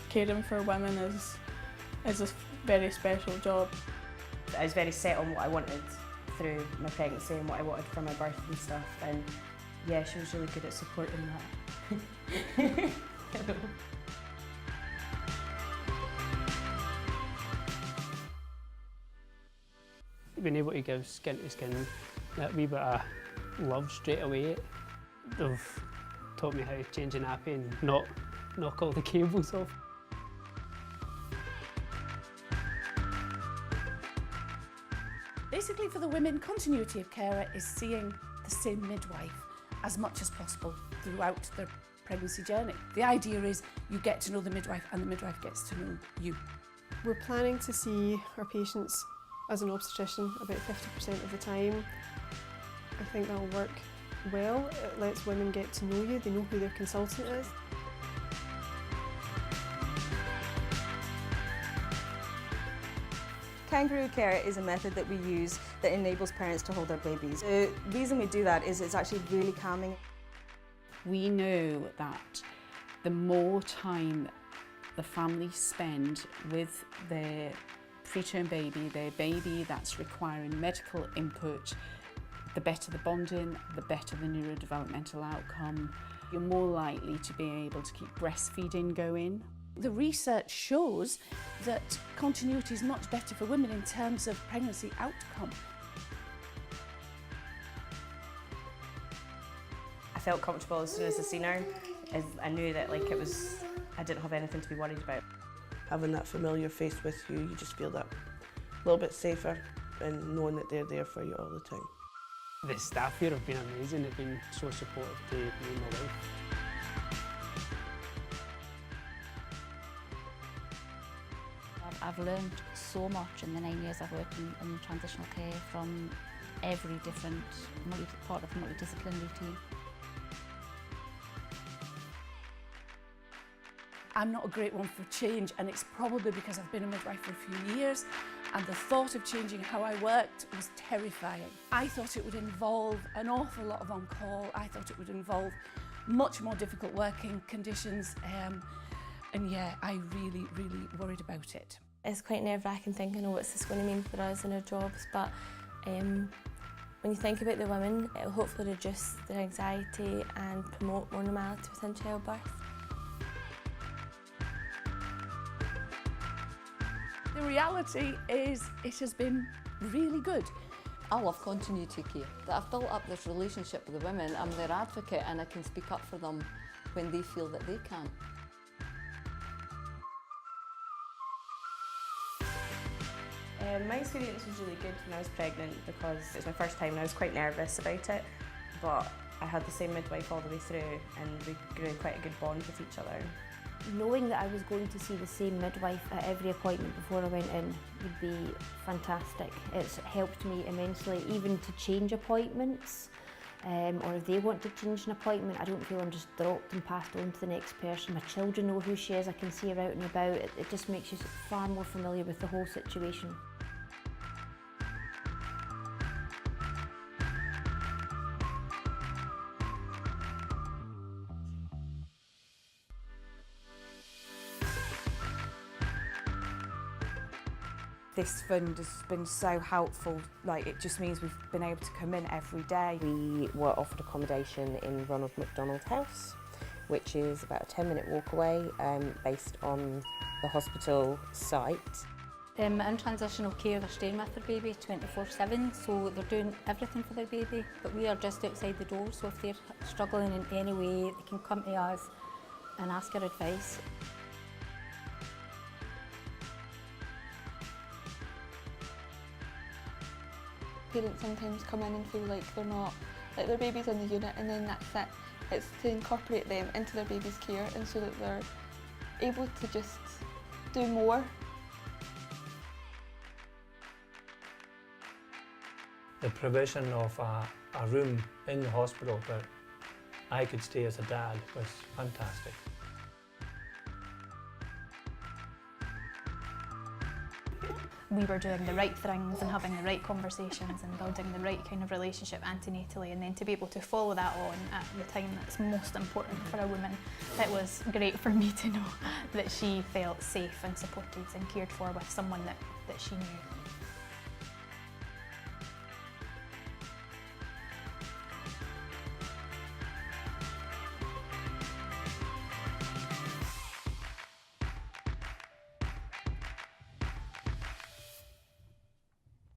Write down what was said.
Caring for women is a very special job. I was very set on what I wanted through my pregnancy and what I wanted for my birth and stuff, and yeah, she was really good at supporting that. Being able to give skin to skin that wee bit of love straight away. They've taught me how to change a nappy and not knock all the cables off. Basically for the women, continuity of carer is seeing the same midwife as much as possible throughout their pregnancy journey. The idea is you get to know the midwife and the midwife gets to know you. We're planning to see our patients as an obstetrician about 50% of the time. I think that'll work well. It lets women get to know you, they know who their consultant is. Kangaroo care is a method that we use that enables parents to hold their babies. The reason we do that is it's actually really calming. We know that the more time the families spend with their preterm baby, their baby that's requiring medical input, the better the bonding, the better the neurodevelopmental outcome. You're more likely to be able to keep breastfeeding going. The research shows that continuity is much better for women in terms of pregnancy outcome. I felt comfortable as soon as I seen her. I knew that I didn't have anything to be worried about. Having that familiar face with you, you just feel that a little bit safer and knowing that they're there for you all the time. The staff here have been amazing. They've been so supportive to me and my wife. I've learned so much in the 9 years I've worked in transitional care from every different part of the multidisciplinary team. I'm not a great one for change, and it's probably because I've been a midwife for a few years and the thought of changing how I worked was terrifying. I thought it would involve an awful lot of on-call. I thought it would involve much more difficult working conditions, and yeah, I really, really worried about it. It's quite nerve-wracking thinking, oh, what's this going to mean for us in our jobs, but when you think about the women, it will hopefully reduce their anxiety and promote more normality within childbirth. The reality is it has been really good. I love continuity care. I've built up this relationship with the women. I'm their advocate and I can speak up for them when they feel that they can't. My experience was really good when I was pregnant because it was my first time and I was quite nervous about it, but I had the same midwife all the way through and we grew quite a good bond with each other. Knowing that I was going to see the same midwife at every appointment before I went in would be fantastic. It's helped me immensely, even to change appointments, or if they want to change an appointment, I don't feel I'm just dropped and passed on to the next person. My children know who she is, I can see her out and about. It just makes you far more familiar with the whole situation. This fund has been so helpful, it just means we've been able to come in every day. We were offered accommodation in Ronald McDonald House, which is about a 10-minute walk away, based on the hospital site. In transitional care, they're staying with their baby 24/7, so they're doing everything for their baby, but we are just outside the door, so if they're struggling in any way, they can come to us and ask our advice. Parents sometimes come in and feel like they're not, like their baby's in the unit and then that's it. It's to incorporate them into their baby's care and so that they're able to just do more. The provision of a room in the hospital where I could stay as a dad was fantastic. we were doing the right things and having the right conversations and building the right kind of relationship antenatally, and then to be able to follow that on at the time that's most important for a woman, it was great for me to know that she felt safe and supported and cared for with someone that she knew.